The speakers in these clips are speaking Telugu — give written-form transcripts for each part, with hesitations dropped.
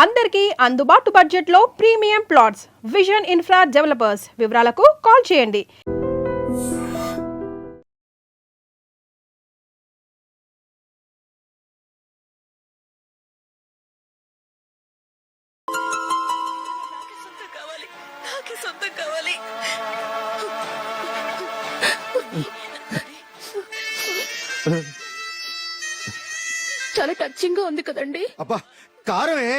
అందరికీ అందుబాటు బడ్జెట్లో premium plots vision infra developers. వివరాలకు కాల్ చేయండి. చాలా టచింగ్ గా ఉంది కదండి. అబ్బా కారమే.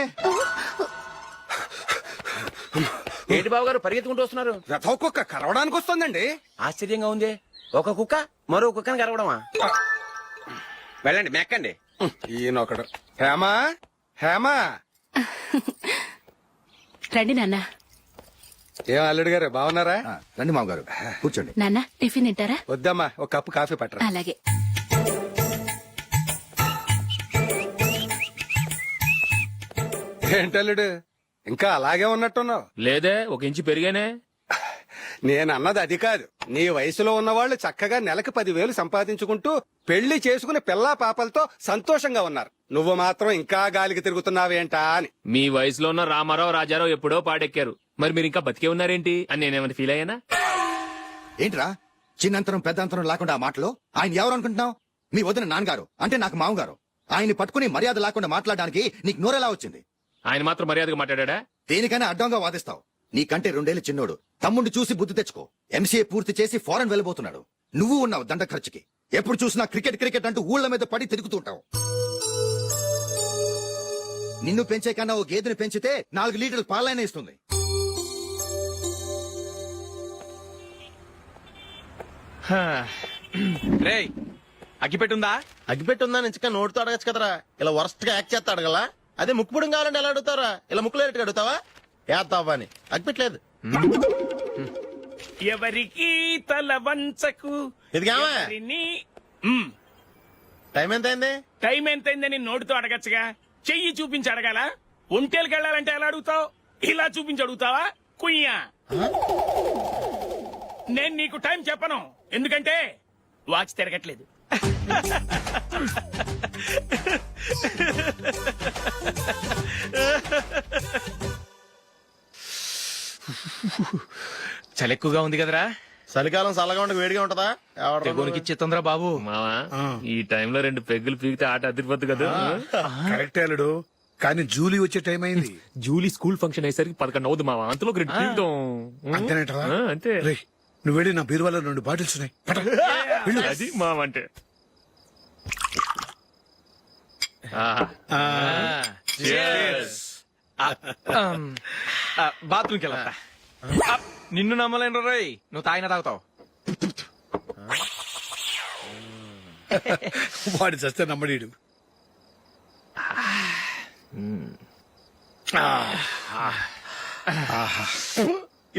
ఏంటి బాబు గారు పరిగెత్తుకుంటూ వస్తున్నారు? రథం కుక్క కరవడానికి వస్తుందండి. ఆశ్చర్యంగా ఉంది. ఒక కుక్క మరో కుక్కని కరవడమా? వెళ్ళండి మెక్కండి. ఈయనొకడు. హేమా హేమా రండి నాన్న. ఏం అల్లుడు గారు బాగున్నారా? రండి మామగారు కూర్చోండి. నాన్న టిఫిన్ తింటారా? వద్దమ్మా, ఒక కప్పు కాఫీ పట్టరా. అలాగే. ఏంటల్లుడు ఇంకా అలాగే ఉన్నట్టున్నావు? లేదే, ఒక ఇంచు పెరిగానే. నేను అన్నది అది కాదు. నీ వయసులో ఉన్నవాళ్ళు చక్కగా నెలకు 10,000 సంపాదించుకుంటూ పెళ్లి చేసుకుని పిల్లా పాపలతో సంతోషంగా ఉన్నారు. నువ్వు మాత్రం ఇంకా గాలికి తిరుగుతున్నావేంటా అని. మీ వయసులో ఉన్న రామారావు రాజారావు ఎప్పుడో పాడెక్కారు, మరి మీరు ఇంకా బతికే ఉన్నారేంటి అని నేనేమైనా ఫీల్ అయ్యానా? ఏంట్రా చిన్నంతరం పెద్దంతరం లేకుండా ఆ మాటలో? ఆయన ఎవరు అనుకుంటున్నావు? మీ వదిన నాన్నగారు, అంటే నాకు మామగారు. ఆయన్ని పట్టుకుని మర్యాద లేకుండా మాట్లాడడానికి నీకు నోరెలా వచ్చింది? ఆయన మాత్రం మర్యాదగా మాట్లాడా? దేనికైనా అడ్డంగా వాదిస్తావు. నీకంటే 2 ఏళ్ల చిన్నోడు. తమ్ముడిని చూసి బుద్ధి తెచ్చుకో. ఎంసీఏ పూర్తి చేసి ఫారెన్ వెళ్ళబోతున్నాడు. నువ్వు ఉన్నావు దండ ఖర్చుకి. ఎప్పుడు చూసినా క్రికెట్ క్రికెట్ అంటూ ఊళ్ల మీద పడి తిరుగుతుంటావు. నిన్ను పెంచే కన్నా ఓ గేదెని పెంచితే 4 లీటర్లు పాలైన ఇస్తుంది. రేయ్ అగ్గిపెట్టుందా? అగ్గిపెట్టుందా నుంచి నోటితో అడగచ్చు కదరా. ఇలా వరస్ట్ గా యాక్ట్ చేస్తా అడగలా? అదే ముక్కుపుడు కావాలంటే ఎలా అడుగుతారా? ఇలా ముక్కులేట్టుగా అడుగుతావా? ఏత్తావా అని అగ్గిపెట్టలేదు. ఎవరికి తల వంచకు. ఇది కావా? టైం ఎంత అయింది? టైం ఎంతైందని నోటితో అడగచ్చుగా, చెయ్యి చూపించి అడగాల? ఒంటేలకు వెళ్ళాలంటే ఎలా అడుగుతావు? ఇలా చూపించి అడుగుతావా? కుయ్యా. నేను నీకు టైం చెప్పను, ఎందుకంటే వాచ్ తిరగట్లేదు. చలి ఎక్కువగా ఉంది కదరా. చలికాలం చల్లగా ఉండక వేడిగా ఉంటదా? తెగోనికిచ్చేతుందిరా బాబు. మావా ఈ టైంలో 2 పెగ్గులు పీకితే ఆట అదిరిపోద్దు కదా. కరెక్టే అల్లుడు, కానీ జూలీ వచ్చే టైం అయింది. జూలీ స్కూల్ ఫంక్షన్ అయ్యేసరికి 11 అవుతుంది మావా. అంతలో 2 పీకుతాం. అంతేనేటవా? అంతే. రేయ్, నువ్వు వెళ్ళి నా బీరువాలో 2 బాటిల్స్ ఉన్నాయి. పట. వెళ్ళు. అది మావ అంటే. బాత్రూమ్కి వెళ్ళా. నిన్ను నమ్మలేను రోయ్, నువ్వు తాగినా తాగుతావు. వాడి చస్తే నమ్మడీడు.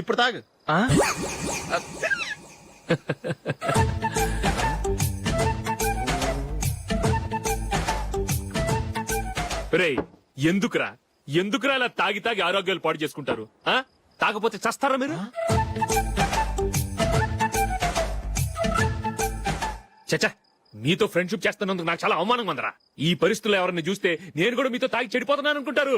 ఇప్పుడు తాగు. రేయ్ ఎందుకురా ఇలా తాగి తాగి ఆరోగ్యాలు పాడు చేసుకుంటారు? తాగపోతే చస్తారా మీరు? చచ్చా, మీతో ఫ్రెండ్షిప్ చేస్తున్నందుకు నాకు చాలా అవమానంగా ఉందరా. ఈ పరిస్థితుల్లో ఎవరిని చూస్తే నేను కూడా మీతో తాగి చెడిపోతున్నాను అనుకుంటారు.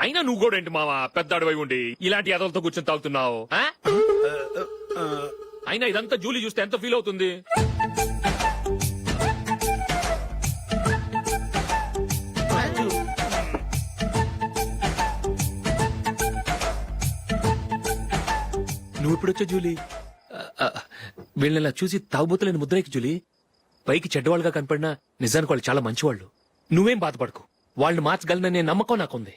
అయినా నువ్వు కూడా ఏంటి మావా, పెద్ద అడవై ఉండి ఇలాంటి ఎదలతో కూర్చొని తాగుతున్నావు? అయినా ఇదంతా జూలీ చూస్తే ఎంత ఫీల్ అవుతుంది? నువ్వు ఇప్పుడొచ్చా జూలీ? వీళ్ళని చూసి తాగుబోతులేని ముద్రేకి జూలీ. పైకి చెడ్డవాళ్ళుగా కనపడినా నిజానికి వాళ్ళు చాలా మంచివాళ్ళు. నువ్వేం బాధపడకు, వాళ్ళని మార్చగలననే నమ్మకం నాకుంది.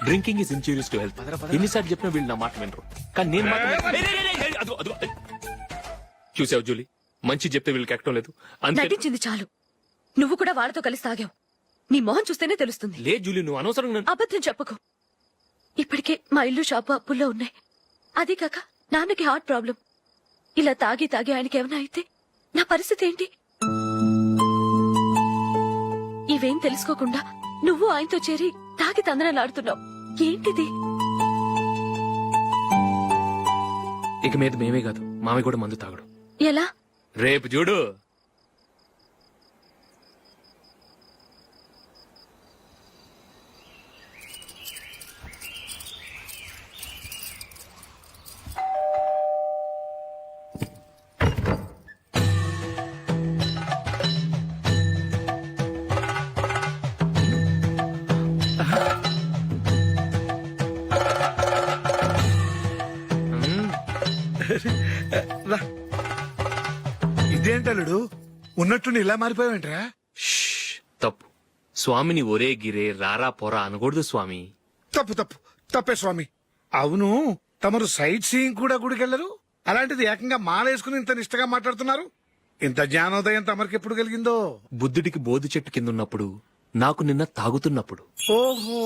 Drinking is injurious to health. ఎన్నిసార్లు చెప్పినా వీళ్ళు నా మాట వినరు, కానీ నేను మాత్రం. చూసావు జూలీ, మంచి చెప్తే వీళ్ళకి ఎక్కడం లేదు. నటించింది చాలు. నువ్వు కూడా వాళ్ళతో కలిసి తాగావు. నీ మొహం చూస్తేనే తెలుస్తుంది. లే జూలీ, నువ్వు అనవసరంగా అబద్ధం చెప్పకు. ఇప్పటికే మా ఇల్లు షాపు అప్పుల్లో ఉన్నాయి. అదే కాక నాన్నకి హార్ట్ ప్రాబ్లం. ఇలా తాగి తాగి ఆయనకి ఏమైనా అయితే నా పరిస్థితి ఏంటి? ఇవేం తెలుసుకోకుండా నువ్వు ఆయనతో చేరి తాగి తందనలాడుతున్నావు. ఏంటిది? ఇక మీద మేమే కాదు, మామి కూడా మందు తాగడు. ఎలా? రేపు చూడు. అల్లుడు ఉన్నట్టుండి ఇలా మారిపోయావేంట్రా? షష్, తప్పు. స్వామిని ఒరే గిరే రారా పోరా అనకూడదు స్వామి. తప్పే స్వామి. అవును, తమరు సైట్ సీయింగ్ కూడా గుడికెళ్లరు, అలాంటిది ఏకంగా మాలేసుకుని ఇంత నిష్టగా మాట్లాడుతున్నారు. ఇంత జ్ఞానోదయం తమరికి ఎప్పుడు కలిగిందో? బుద్ధుడికి బోధి చెట్టు కింద ఉన్నప్పుడు, నాకు నిన్న తాగుతున్నప్పుడు. ఓహో,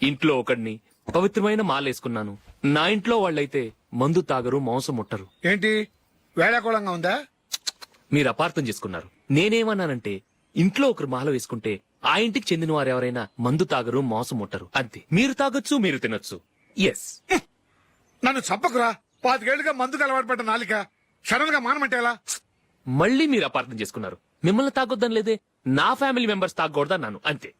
ఇంట్లో ఒకడిని పవిత్రమైన మాలేసుకున్నాను. నా ఇంట్లో వాళ్ళైతే మందు తాగరు, మాంసం ముట్టరు. ఏంటి వేళాకోళంగా ఉందా? మీరు అపార్థం చేసుకున్నారు. నేనేమన్నానంటే ఇంట్లో ఒకరు మాల వేసుకుంటే ఆ ఇంటికి చెందిన వారు ఎవరైనా మందు తాగరు, మాంసం ముట్టరు, అంతే. మీరు తాగొచ్చు, మీరు తినొచ్చు. ఎస్. నన్ను చంపకురా. 5 ఏళ్లుగా మందుకు అలవాటు పడ్డ నాలిక సడన్ గా మానమంటే ఎలా? మళ్ళీ మీరు అపార్థం చేసుకున్నారు. మిమ్మల్ని తాగొద్దని లేదే, నా ఫ్యామిలీ మెంబర్స్ తాగకూడదన్నాను, అంతే.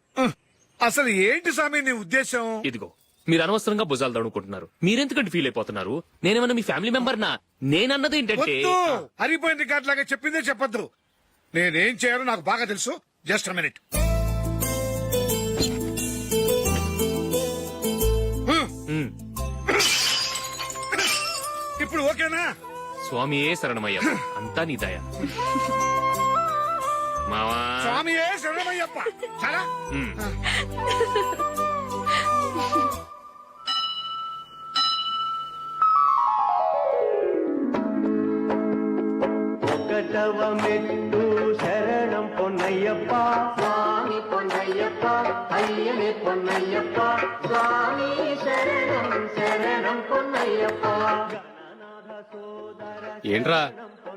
అసలు ఏంటి స్వామి నీ ఉద్దేశం? ఇదిగో మీరు అనవసరంగా భుజాలు దడుకుంటున్నారు. మీరెందుకంటే ఫీల్ అయిపోతున్నారు? నేనేమన్నా మీ ఫ్యామిలీ మెంబర్ నా? నేనన్నది ఏంటంటే వద్దు, హరిపోయిన రికార్డ్ లాగా చెప్పిందే చెప్పొద్దు. నేనేం చేయాలో నాకు బాగా తెలుసు. Just minute. ఉమ్, ఇప్పుడు ఓకేనా? స్వామియే శరణమయ్య, అంతా నీ దయ. మావా స్వామియే శరణమయ్యప్ప. చాలా ఉమ్. ఒకటవ మెట్టు శరణం పొన్నయ్యప్ప స్వామి పొన్నయ్యప్ప అయ్యనే పొన్నయ్యప్ప స్వామి శరణం శరణం పొన్నయ్యప్ప. ఏంట్రా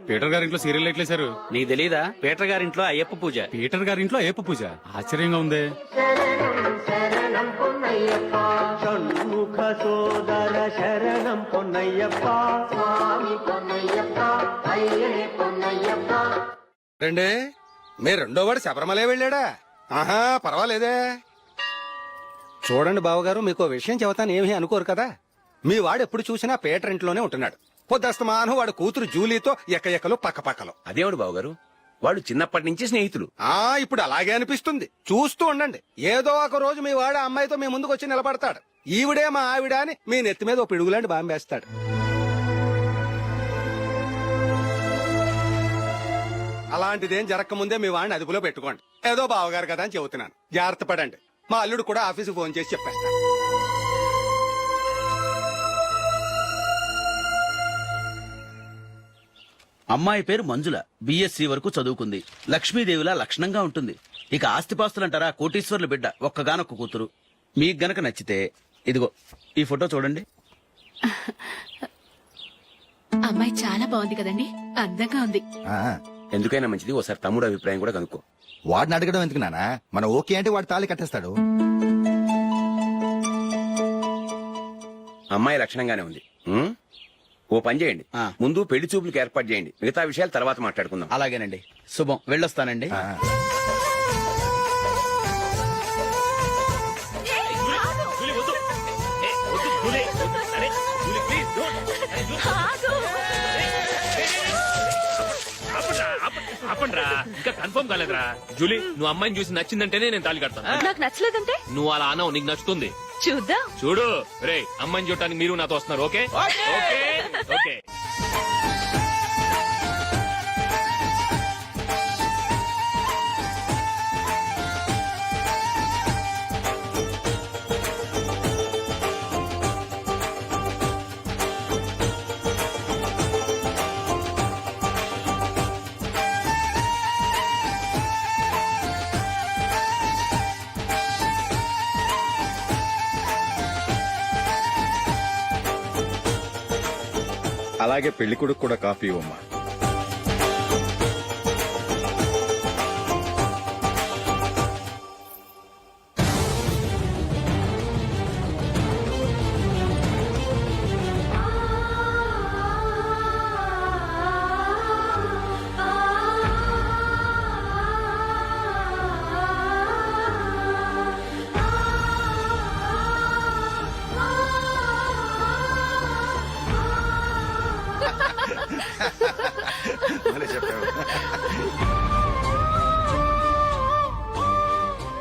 పీటర్ గారింట్లో సీరియల్ ఎట్లేశారు? నీకు తెలీదా? పీటర్ గారింట్లో అయ్యప్ప పూజ. పీటర్ గారింట్లో అయ్యప్ప పూజ ఆశ్చర్యంగా ఉంది. శరణం శరణం పొన్నయ్యప్ప షణ్ముఖ సోదర శరణం పొన్నయ్యప్ప స్వామి పొన్నయ్యప్ప అయ్యనే పొన్నయ్యప్ప. రండి, మీ రెండో వాడు శబరిమలే వెళ్ళాడా? ఆహా, పర్వాలేదే. చూడండి బావగారు, మీకు విషయం చెబుతాను, ఏమీ అనుకోరు కదా. మీ వాడు ఎప్పుడు చూసినా పీటర్ ఇంట్లోనే ఉంటున్నాడు. పొద్దస్తమాను వాడు కూతురు జూలీతో ఎక్కలు పక్కపక్కలో. అదేవిడు బావగారు, వాళ్ళు చిన్నప్పటి నుంచి స్నేహితులు. ఇప్పుడు అలాగే అనిపిస్తుంది. చూస్తూ ఉండండి, ఏదో ఒక రోజు మీ వాడు అమ్మాయితో మీ ముందుకు వచ్చి నిలబడతాడు. ఈవిడే మా ఆవిడ అని మీ నెత్తి మీద ఓ పిడుగులాంటి బాంబేస్తాడు. అలాంటిదేం జరగకముందే మీ వాడిని అదుపులో పెట్టుకోండి. ఏదో బావగారు కదా అని చెబుతున్నాను, జాగ్రత్త పడండి. మా అల్లుడు కూడా ఆఫీసుకు ఫోన్ చేసి చెప్పేస్తాను. అమ్మాయి పేరు మంజుల, బిఎస్సి వరకు చదువుకుంది. లక్ష్మీదేవిలా లక్షణంగా ఉంటుంది. ఇక ఆస్తిపాస్తులంటారా, కోటీశ్వర్ల బిడ్డ, ఒక్కగానొక్క కూతురు. మీకు గనక నచ్చితే ఇదిగో ఈ ఫోటో చూడండి. అమ్మాయి చాలా బాగుంది కదండి, అందంగా ఉంది. ఆ, ఎందుకైనా మంచిది ఒకసారి తమ్ముడు అభిప్రాయం కూడా కనుక్కో. వాడిని అడగడం ఎందుకు నానా? మనం ఓకే అంటే వాడు తాళి కట్టేస్తాడు. అమ్మాయి లక్షణంగానే ఉంది. ఓ పని చేయండి, ముందు పెళ్లి చూపులకు ఏర్పాటు చేయండి, మిగతా విషయాలు తర్వాత మాట్లాడుకుందాం. అలాగేనండి. శుభం, వెళ్ళొస్తానండి. ఆ, జూలీ, వద్దు. ఏ, వద్దు, జూలీ. అరే, జూలీ, please, don't. అరే, జూలీ. ఆపండ్రా, ఇంకా కన్ఫర్మ్ కాలేదురా. జూలీ, నువ్వు అమ్మాయిని చూసి నచ్చిందంటేనే నేను తాళి కడతాను. నాకు నచ్చలేదంటే నువ్వు అలా అనవు, నీకు నచ్చుతుంది. చూద్దాం. చూడు రే, అమ్మాయిని చూడటానికి మీరు నాతో వస్తున్నారు. Okay okay okay. అలాగే పెళ్లి కొడుకు కూడా కాఫీ ఇవ్వమ్మా.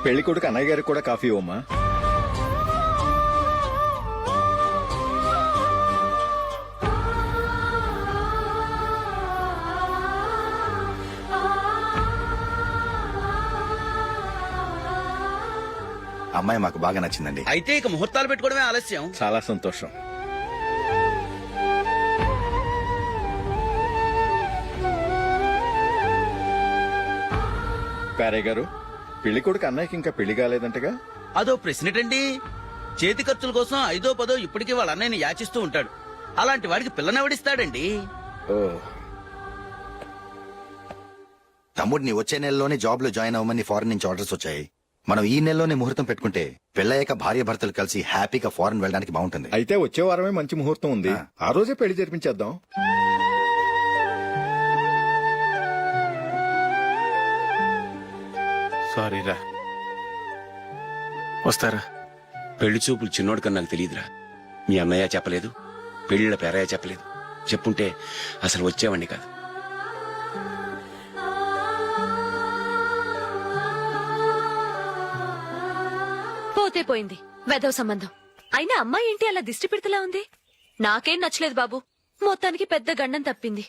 పెళ్లి కొడుకు అన్నయ్య గారికి కూడా కాఫీ ఇవ్వమ్మా. అమ్మాయి మాకు బాగా నచ్చిందండి. అయితే ఇక ముహూర్తాలు పెట్టుకోవడమే ఆలస్యం. చాలా సంతోషం. పేరయ్య గారు, పెళ్లి కొడుకు అన్నయ్యకి ఇంకా పెళ్లి కాలేదంటగా? అదో ప్రశ్నటండి. చేతి ఖర్చుల కోసం 5ో 10ో ఇప్పటికీ వాళ్ళ అన్నయ్యని యాచిస్తూ ఉంటాడు. అలాంటి వాడికి పిల్లనెవడిస్తాడండి? ఓ, తమ్ముడిని వచ్చే నెలలోనే జాబ్ లో జాయిన్ అవ్వమని ఫారెన్ నుంచి ఆర్డర్స్ వచ్చాయి. మనం ఈ నెలలోనే ముహూర్తం పెట్టుకుంటే పెళ్ళయ్యాక భార్య భర్తలు కలిసి హ్యాపీగా ఫారెన్ వెళ్ళడానికి బాగుంటుంది. అయితే వచ్చే వారమే మంచి ముహూర్తం ఉంది. ఆ రోజే పెళ్లి జరిపించేద్దాం. సారీరా. వస్తారా? పెళ్లి చూపులు చిన్నోడు కన్నా నాకు తెలియదురా. మీ అన్నయ్య చెప్పలేదు, పెళ్లిళ్ళ పేరయ్య చెప్పలేదు. చెప్పుంటే అసలు వచ్చేవాడిని కాదు. పోతే పోయింది వెదవ సంబంధం. అయినా అమ్మాయి ఏంటి అలా దిష్టి పెడతలా ఉంది? నాకేం నచ్చలేదు బాబు. మొత్తానికి పెద్ద గండం తప్పింది.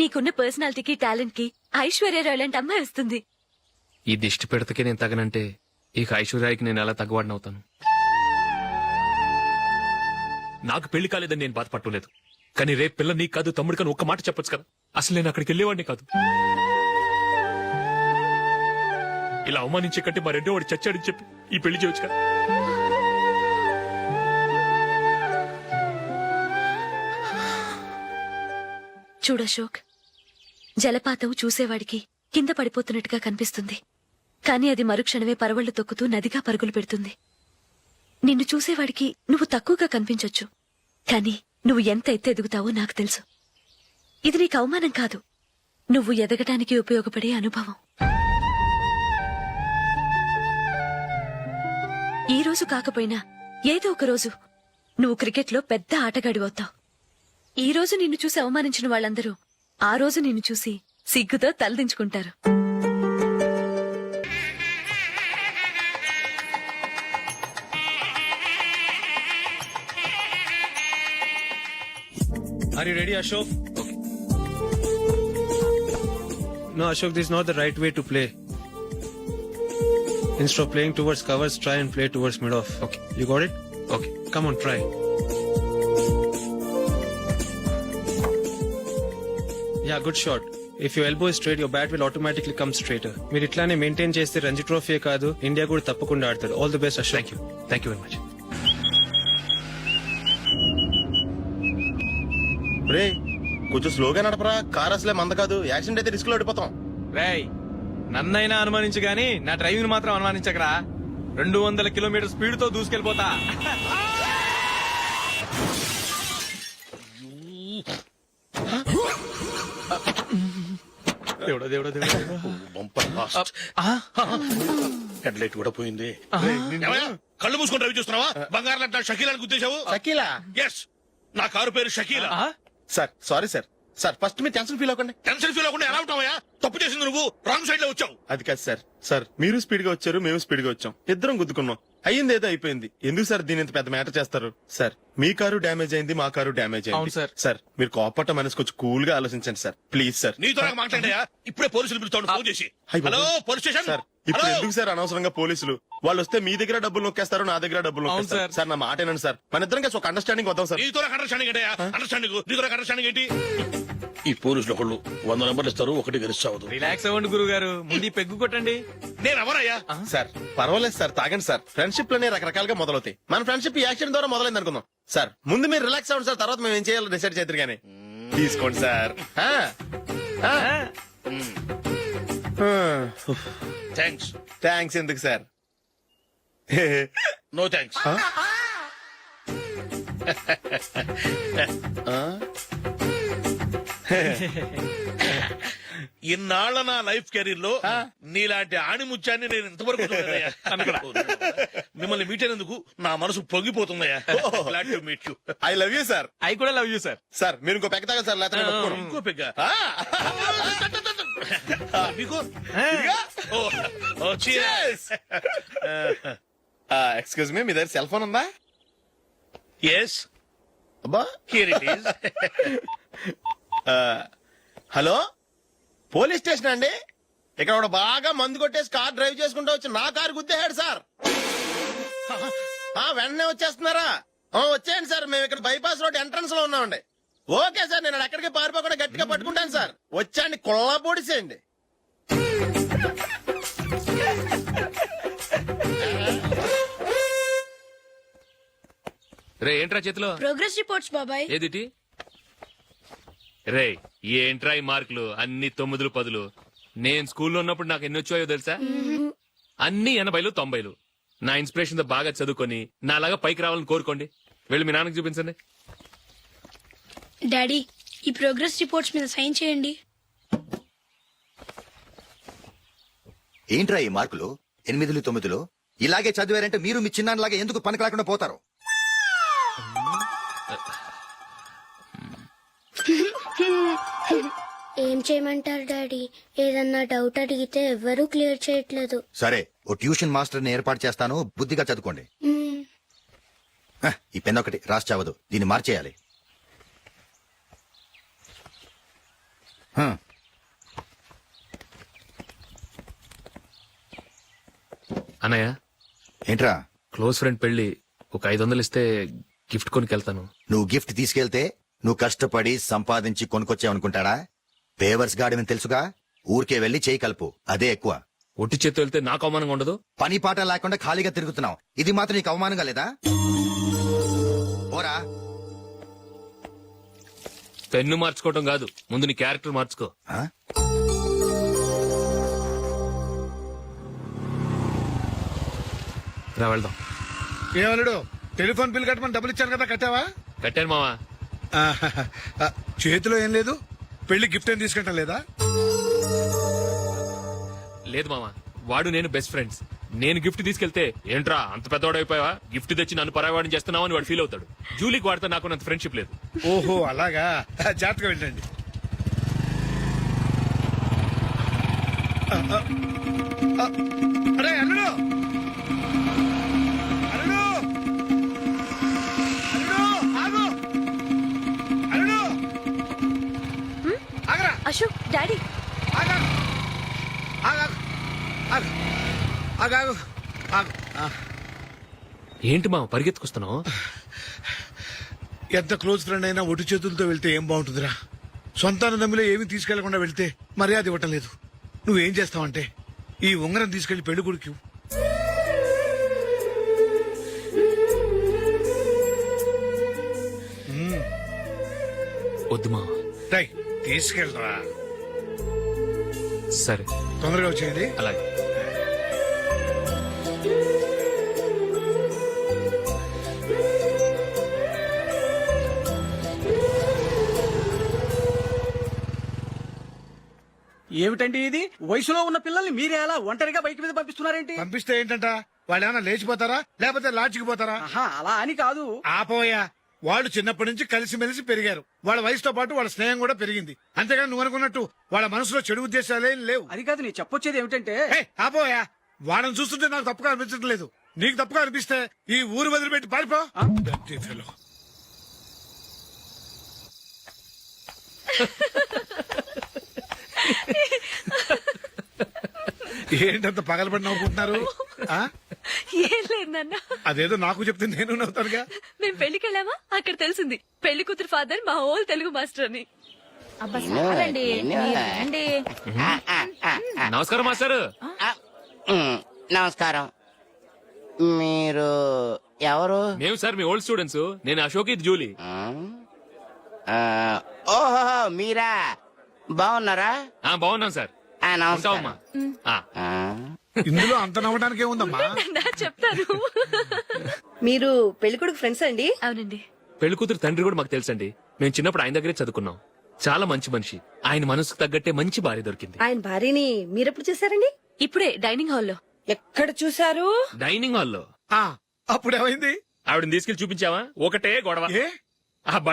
నీకున్న పర్సనాలిటీకి టాలెంట్ కి ఐశ్వర్యరాయ్ లాంటి అమ్మాయి వస్తుంది. ఈ దిష్టి పెడతకే నేను తగనంటే ఇక ఐశ్వర్యానికి నేను ఎలా తగ్గవాడినవుతాను? నాకు పెళ్లి కాలేదని నేను బాధపడలేదు, కానీ రేపు పిల్ల నీకు కాదు తమ్ముడు కానీ ఒక్క మాట చెప్పొచ్చు కదా. అసలు నేను అక్కడికి వెళ్ళేవాడిని కాదు. ఇలా అవమానించే కంటే మా రెండో వాడు చచ్చాడని చెప్పి ఈ పెళ్లి చేయొచ్చు కదా. చూడశోక్, జలపాతం చూసేవాడికి కింద పడిపోతున్నట్టుగా కనిపిస్తుంది, కానీ అది మరుక్షణమే పరవళ్లు తొక్కుతూ నదిగా పరుగులు పెడుతుంది. నిన్ను చూసేవాడికి నువ్వు తక్కువగా కనిపించొచ్చు, కానీ నువ్వు ఎంత ఎత్తు ఎదుగుతావో నాకు తెలుసు. ఇది నీకు అవమానం కాదు, నువ్వు ఎదగటానికి ఉపయోగపడే అనుభవం. ఈ రోజు కాకపోయినా ఏదో ఒక రోజు నువ్వు క్రికెట్లో పెద్ద ఆటగాడివవుతావు. ఈ రోజు నిన్ను చూసి అవమానించిన వాళ్ళందరూ ఆ రోజు నిన్ను చూసి సిగ్గుతో తలదించుకుంటారు. Are you ready, Ashok? Okay. No, Ashok, this is not the right way to play. Instead of playing towards covers, try and play towards mid-off. Okay. You got it? Okay. Come on, try. Yeah, good shot. If your elbow is straight, your bat will automatically come straighter. మీరు ఇట్లానే మెయింటైన్ చేస్తే రంజీ ట్రోఫీ కాదు, ఇండియా కూడా తప్పకుండా ఆడతాడు. All the best, Ashok. Thank you very much. రే, కొంచెం స్లోగా నడపరా. కార్ అసలే మంద కాదు. యాక్సిడెంట్ అయితే రిస్క్ లో ఓడిపోతాం. రేయ్, నన్నైనా అనుమానించు గాని నా డ్రైవింగ్ మాత్రం అనుమానించకరా. 200 కిలోమీటర్ స్పీడ్ తో దూసుకెళ్ళిపోతా. దేవుడా దేవుడా దేవుడా. హెడ్ లైట్ కూడా పోయింది. కళ్ళు మూసుకొని రవి చూస్తున్నావా? బంగారం అంటే షకీలాని గుర్తించావు? షకీలా? ఎస్, నా కారు పేరు Shakeela. Sir sorry sir. Sir first మీరు టెన్షన్ ఫీల్ అవ్వకండి. టెన్షన్ ఫీల్ అవ్వకుండా ఎలా ఉంటావా? తప్పు చేసింది నువ్వు, రాంగ్ సైడ్ లో వచ్చావు. అది కాదు సార్. సార్ మీరు స్పీడ్ గా వచ్చారు, మేము స్పీడ్ గా వచ్చాం, ఇద్దరం గుద్దుకున్నాం. అయ్యింది ఏదో అయిపోయింది. ఎందుకు సార్ దీని ఇంత పెద్ద మ్యాటర్ చేస్తారు? సార్ మీ కారు డ్యామేజ్ అయింది, మా కారు డ్యామేజ్ అయింది. సార్ మీరు కోపట్ట మనసు కొంచెం కూల్ గా ఆలోచించండి సార్, ప్లీజ్ సార్. నీతో మాట్లాడాయా? ఇప్పుడే పోలీసులు పిలుస్తాను, ఫోన్ చేసి. Hello police station. సార్ ఇప్పుడు ఎందుకు సార్ అనవసరంగా పోలీసులు? వాళ్ళు వస్తే మీ దగ్గర డబ్బులు నొక్కేస్తారు, నా దగ్గర డబ్బులు నొక్కేస్తారు. సార్ నా మాట ఏనండి సార్, మన ఇద్దరం కలిసి ఒక అండర్స్టాండింగ్ వద్దాం సార్. నీతో అండర్స్టాండింగ్ ఏంటి? ఈ పోలీసులు ఒకళ్ళు 100 నెంబర్లు ఇస్తారు, ఒకటి గెలుస్తావు. రిలాక్స్ అవ్వండి గురువు గారు, ముందు పెగ్గు కొట్టండి. నేను ఎవరయ్యా? సార్ పర్వాలేదు సార్, తాగండి సార్. ఫ్రెండ్షిప్ లోనే రకరకాలుగా మొదలవుతాయి. మన ఫ్రెండ్షిప్ ఈ యాక్సిడెంట్ ద్వారా మొదలైంది అనుకుందాం. సార్ ముందు మీరు రిలాక్స్ అవ్వండి సార్, తర్వాత మేము ఏం చేయాలో డిసైడ్ చేద్దరు గానీ. తీసుకోండి సార్. థ్యాంక్స్. థ్యాంక్స్ ఎందుకు సార్? No thanks. ఇన్నాళ్ల నా లైఫ్ కెరీర్ లో నీలాంటి ఆణిముత్యాన్ని నేను ఇంతవరకు మిమ్మల్ని మీట్ అయినందుకు నా మనసు పొంగిపోతుందయ్యా. Glad to meet you. I love you sir. I కూడా లవ్ యూ సార్. సార్ మీరు ఇంకో పెగ్గ తాగా సార్, లేకపోతే ఇంకో పెగ్గ. ఎక్స్క్యూజ్ మీ, మీ దగ్గర సెల్ ఫోన్ ఉందా? ఎస్. అబ్బా here it is. Hello police station అండి? ఇక్కడ ఒకడు బాగా మందు కొట్టేసి కార్ డ్రైవ్ చేసుకుంటూ వచ్చి నా కారు గుద్దేశాడు సార్. వెంటనే వచ్చేస్తున్నారా? వచ్చేయండి సార్, మేము ఇక్కడ బైపాస్ రోడ్ ఎంట్రన్స్ లో ఉన్నామండి. ఓకే సార్, నేను ఎక్కడికి పారిపోకుండా గట్టిగా పట్టుకుంటాను సార్. వచ్చాండి, కుళ్ళ పొడిసేయండి. రే ఏంట్రా చేతిలో? ప్రోగ్రెస్ రిపోర్ట్స్ బాబాయ్. ఏదిటి? రే ఏంట్రా ఈ మార్కులు అన్ని 9, 10? నేను స్కూల్లో ఉన్నప్పుడు నాకు ఎన్ని వచ్చాయో తెలుసా? అన్ని 80, 90. నా ఇన్స్పిరేషన్ తో బాగా చదువుకొని నాలాగా పైకి రావాలని కోరుకోండి. వెళ్ళి మీ నాన్నకి చూపించండి. డాడీ, ఈ ప్రోగ్రెస్ రిపోర్ట్స్ మీద సైన్ చేయండి. ఏంట్రా ఈ మార్కులు 8, 9? ఇలాగే చదివారంటే మీరు మీ చిన్నాన్నలాగా ఎందుకు పనికి రాకుండా పోతారు? ఏం చేయమంటారు డాడీ? ఏదన్నా డౌట్ అడిగితే ఎవ్వరూ క్లియర్ చేయట్లేదు. సరే, ఓ ట్యూషన్ మాస్టర్ ని ఏర్పాటు చేస్తాను, బుద్ధిగా చదువుకోండి. ఈ పెన్ ఒకటి రాసి చావదు, దీన్ని మార్చేయాలి. అన్నయ్య, ఏంట్రా? క్లోజ్ ఫ్రెండ్ పెళ్లి, ఒక 500 ఇస్తే గిఫ్ట్ కొనికెళ్తాను. నువ్వు గిఫ్ట్ తీసుకెళ్తే నువ్వు కష్టపడి సంపాదించి కొనుక్కొచ్చావనుకుంటాడా? పేవర్స్ గాడమని తెలుసుగా, ఊరికే వెళ్లి చేయి కలుపు, అదే ఎక్కువ. ఒట్టి చేత్తో వెళ్తే నాకు అవమానంగా ఉండదు? పని పాట లేకుండా ఖాళీగా తిరుగుతున్నావు, ఇది మాత్రం నీకు అవమానంగా లేదా? పోరా. పెన్ను మార్చుకోవటం కాదు, ముందు నీ క్యారెక్టర్ మార్చుకో. ఆ? రా వెళ్దాం. ఏమన్నాడు? టెలిఫోన్ బిల్ కట్టమని డబ్బులు ఇచ్చాను కదా, కట్టావా? కట్టాను మావా. చేతిలో ఏం లేదు, పెళ్లి గిఫ్ట్ ఏం తీసుకుంటా లేదా? లేదు మావా, వాడు నేను బెస్ట్ ఫ్రెండ్స్. నేను గిఫ్ట్ తీసుకెళ్తే ఏంట్రా అంత పెద్దవాడైపోయావా, గిఫ్ట్ తెచ్చి నన్ను పరాయవాడిని చేస్తున్నావు అని వాడు ఫీల్ అవుతాడు. జూలీకి వాడితే నాకు అంత ఫ్రెండ్షిప్ లేదు. ఓహో అలాగా, జాగ్రత్తగా వెళ్ళండి. అరే అల్లుడు, అల్లుడు, అల్లుడు, ఆగు, అల్లుడు, ఆగరా, అశోక్, డాడీ. ఆగా, ఆగా, ఆగు, ఆగాగు, ఆగు. ఏంటి మావ పరిగెత్తుకొస్తున్నావు? ఎంత క్లోజ్ ఫ్రెండ్ అయినా ఒటి చేతులతో వెళ్తే ఏం బాగుంటుందిరా? సొంతాన నమ్మిలో ఏమీ తీసుకెళ్లకుండా వెళ్తే మర్యాద ఇవ్వటం లేదు. నువ్వేం చేస్తావంటే ఈ ఉంగరం తీసుకెళ్లి పెళ్లి కొడుకు వద్దు మావ. తీసుకెళ్ళరా. సరే తొందరగా వచ్చేయండి. అలాగే. ఏమిటండి ఇది? వయసులో ఉన్న పిల్లల్ని మీరే అలా ఒంటరిగా బయట మీద పంపిస్తున్నారేంటి? పంపిస్తే ఏంటంట, వాళ్ళు ఏమైనా లేచిపోతారా లేకపోతే లాడ్జికి పోతారా? అలా అని కాదు. ఆపోయా, వాళ్ళు చిన్నప్పటి నుంచి కలిసిమెలిసి పెరిగారు. వాళ్ళ వయసుతో పాటు వాళ్ళ స్నేహం కూడా పెరిగింది. అంతేగాని నువ్వు అనుకున్నట్టు వాళ్ళ మనసులో చెడు ఉద్దేశాలేం లేవు. అది కాదు, నేను చెప్పొచ్చేది ఏమిటంటే, ఆపోయా, వాళ్ళని చూస్తుంటే నాకు తప్పుగా అనిపించడం లేదు. నీకు తప్పుగా అనిపిస్తే ఈ ఊరు వదిలిపెట్టి పారిపో. Dirty fellow. ఏంటంత పగలబడి నవ్వుకుంటున్నారు? ఏం లేదు నాన్న. అదేదో నాకు చెప్తే నేను నవ్వుతానుగా. మేము పెళ్లికి వెళ్ళామా, అక్కడ తెలిసింది పెళ్లి కూతురు ఫాదర్ మా హోల్ తెలుగు మాస్టర్ అని. నమస్కారం మాస్టర్. నమస్కారం. మీరు ఎవరు? మేము సార్ మీ ఓల్డ్ స్టూడెంట్స్. నేను అశోక్, ఇది జూలీ. ఓహో మీరా, బాగున్నారా? బాగున్నాం సార్. నమస్కారం. ఇందులో అంత నవ్వడానికి ఏముందమ్మా? చెప్తాను. మీరు పెళ్లికొడుకు ఫ్రెండ్స్ అండి? అవునండి. పెళ్లి కూతురు తండ్రి కూడా మాకు తెలుసండి. మేము చిన్నప్పుడు ఆయన దగ్గరే చదువుకున్నాం. చాలా మంచి మనిషి. ఆయన మనసుకు తగ్గట్టే మంచి భార్య దొరికింది. ఆయన భార్యని మీరెప్పుడు చూసారండి? ఇప్పుడే డైనింగ్ హాల్లో. ఎక్కడ చూసారు? డైనింగ్ హాల్లో. అప్పుడేమైంది? ఆవిడని తీసుకెళ్లి చూపించావా? ఒకటే గొడవ. ఏ? ఆ